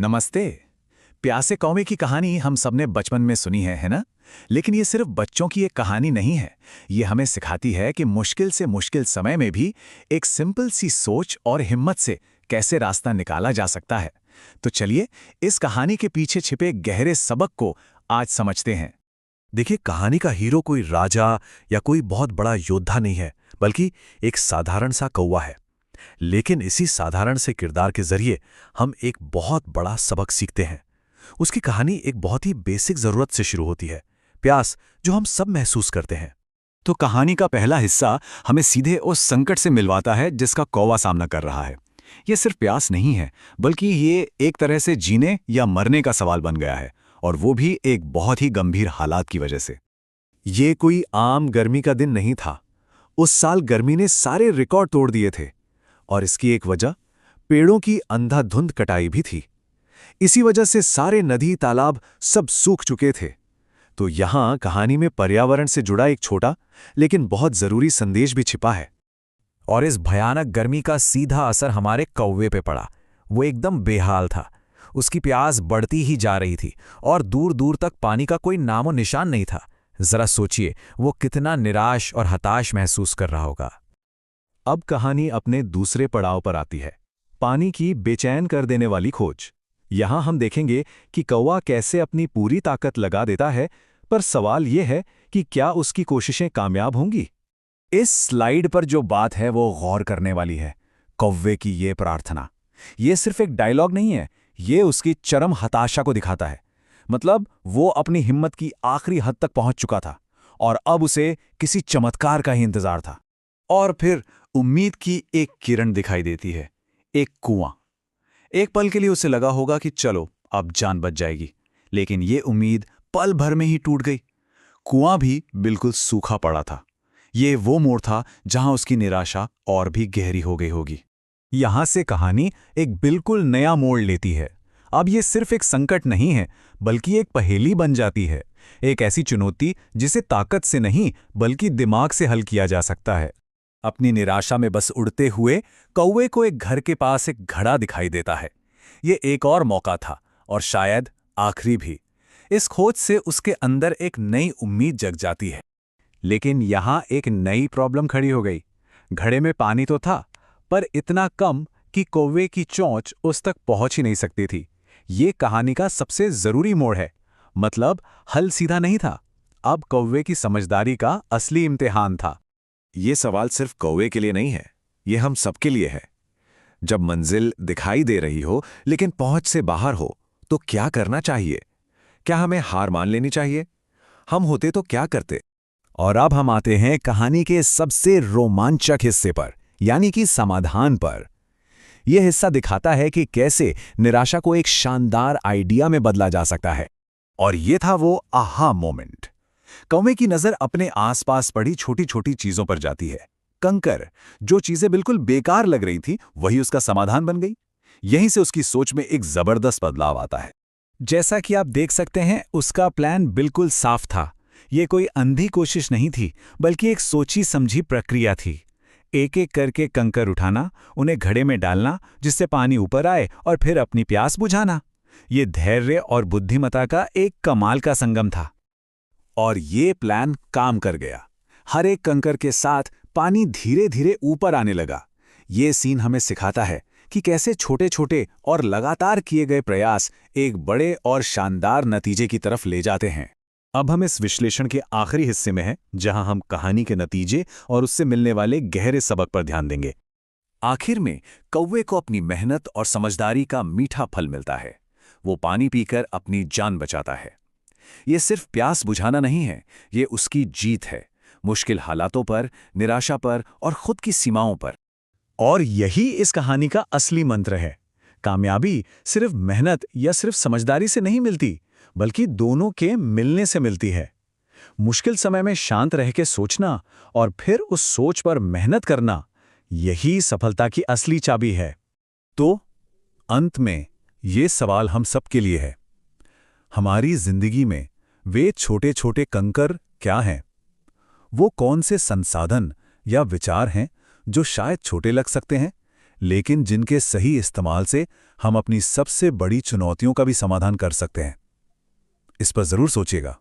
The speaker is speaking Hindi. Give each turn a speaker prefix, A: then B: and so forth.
A: नमस्ते। प्यासे कौवे की कहानी हम सबने बचपन में सुनी है ना? लेकिन ये सिर्फ बच्चों की एक कहानी नहीं है। ये हमें सिखाती है कि मुश्किल से मुश्किल समय में भी एक सिंपल सी सोच और हिम्मत से कैसे रास्ता निकाला जा सकता है। तो चलिए इस कहानी के पीछे छिपे गहरे सबक को आज समझते हैं।
B: देखिए, कहानी का हीरो कोई राजा या कोई बहुत बड़ा योद्धा नहीं है, बल्कि एक साधारण सा कौवा है। लेकिन इसी साधारण से किरदार के जरिए हम एक बहुत बड़ा सबक सीखते हैं। उसकी कहानी एक बहुत ही बेसिक जरूरत से शुरू होती है, प्यास, जो हम सब महसूस करते हैं।
A: तो कहानी का पहला हिस्सा हमें सीधे उस संकट से मिलवाता है जिसका कौवा सामना कर रहा है। ये सिर्फ प्यास नहीं है, बल्कि ये एक तरह से जीने या मरने का सवाल बन गया है, और वो भी एक बहुत ही गंभीर हालात की वजह से।
B: ये कोई आम गर्मी का दिन नहीं था। उस साल गर्मी ने सारे रिकॉर्ड तोड़ दिए थे, और इसकी एक वजह पेड़ों की अंधाधुंध कटाई भी थी। इसी वजह से सारे नदी तालाब सब सूख चुके थे। तो यहां कहानी में पर्यावरण से जुड़ा एक छोटा लेकिन बहुत जरूरी संदेश भी छिपा है।
C: और इस भयानक गर्मी का सीधा असर हमारे कौवे पे पड़ा। वो एकदम बेहाल था। उसकी प्यास बढ़ती ही जा रही थी और दूर दूर तक पानी का कोई नामो निशान नहीं था। जरा सोचिए, वो कितना निराश और हताश महसूस कर रहा होगा।
B: अब कहानी अपने दूसरे पड़ाव पर आती है, पानी की बेचैन कर देने वाली खोज। यहां हम देखेंगे कि कौवा कैसे अपनी पूरी ताकत लगा देता है, पर सवाल यह है कि क्या उसकी कोशिशें कामयाब होंगी।
A: इस स्लाइड पर जो बात है वो गौर करने वाली है। कौवे की ये प्रार्थना, ये सिर्फ एक डायलॉग नहीं है, ये उसकी चरम हताशा को दिखाता है। मतलब वो अपनी हिम्मत की आखिरी हद तक पहुंच चुका था और अब उसे किसी चमत्कार का ही इंतजार था। और फिर उम्मीद की एक किरण दिखाई देती है, एक कुआं। एक पल के लिए उसे लगा होगा कि चलो अब जान बच जाएगी, लेकिन ये उम्मीद पल भर में ही टूट गई। कुआं भी बिल्कुल सूखा पड़ा था। ये वो मोड़ था जहां उसकी निराशा और भी गहरी हो गई होगी। यहां से कहानी एक बिल्कुल नया मोड़ लेती है। अब ये सिर्फ एक संकट नहीं है, बल्कि एक पहेली बन जाती है। एक ऐसी चुनौती जिसे ताकत से नहीं बल्कि दिमाग से हल किया जा सकता है। अपनी निराशा में बस उड़ते हुए कौवे को एक घर के पास एक घड़ा दिखाई देता है। ये एक और मौका था, और शायद आखिरी भी। इस खोज से उसके अंदर एक नई उम्मीद जग जाती है। लेकिन यहां एक नई प्रॉब्लम खड़ी हो गई। घड़े में पानी तो था, पर इतना कम कि कौवे की चोंच उस तक पहुंच ही नहीं सकती थी। ये कहानी का सबसे जरूरी मोड़ है। मतलब हल सीधा नहीं था। अब कौवे की समझदारी का असली इम्तिहान था।
B: ये सवाल सिर्फ कौवे के लिए नहीं है, ये हम सबके लिए है। जब मंजिल दिखाई दे रही हो लेकिन पहुंच से बाहर हो, तो क्या करना चाहिए? क्या हमें हार मान लेनी चाहिए? हम होते तो क्या करते?
A: और अब हम आते हैं कहानी के सबसे रोमांचक हिस्से पर, यानी कि समाधान पर। यह हिस्सा दिखाता है कि कैसे निराशा को एक शानदार आइडिया में बदला जा सकता है। और यह था वो आहा मोमेंट। कौवे की नजर अपने आसपास पड़ी छोटी छोटी चीजों पर जाती है। कंकर, जो चीजें बिल्कुल बेकार लग रही थी, वही उसका समाधान बन गई। यहीं से उसकी सोच में एक जबरदस्त बदलाव आता है। जैसा कि आप देख सकते हैं, उसका प्लान बिल्कुल साफ था। ये कोई अंधी कोशिश नहीं थी, बल्कि एक सोची समझी प्रक्रिया थी। एक एक करके कंकर उठाना, उन्हें घड़े में डालना जिससे पानी ऊपर आए, और फिर अपनी प्यास बुझाना। ये धैर्य और बुद्धिमत्ता का एक कमाल का संगम था। और ये प्लान काम कर गया। हर एक कंकर के साथ पानी धीरे धीरे ऊपर आने लगा। ये सीन हमें सिखाता है कि कैसे छोटे छोटे और लगातार किए गए प्रयास एक बड़े और शानदार नतीजे की तरफ ले जाते हैं। अब हम इस विश्लेषण के आखिरी हिस्से में हैं, जहां हम कहानी के नतीजे और उससे मिलने वाले गहरे सबक पर ध्यान देंगे। आखिर में कौवे को अपनी मेहनत और समझदारी का मीठा फल मिलता है। वो पानी पीकर अपनी जान बचाता है। ये सिर्फ प्यास बुझाना नहीं है, ये उसकी जीत है, मुश्किल हालातों पर, निराशा पर और खुद की सीमाओं पर। और यही इस कहानी का असली मंत्र है। कामयाबी सिर्फ मेहनत या सिर्फ समझदारी से नहीं मिलती, बल्कि दोनों के मिलने से मिलती है। मुश्किल समय में शांत रह के सोचना और फिर उस सोच पर मेहनत करना, यही सफलता की असली चाबी है। तो अंत में ये सवाल हम सबके लिए है। हमारी जिंदगी में वे छोटे छोटे कंकर क्या हैं? वो कौन से संसाधन या विचार हैं जो शायद छोटे लग सकते हैं, लेकिन जिनके सही इस्तेमाल से हम अपनी सबसे बड़ी चुनौतियों का भी समाधान कर सकते हैं। इस पर जरूर सोचिएगा।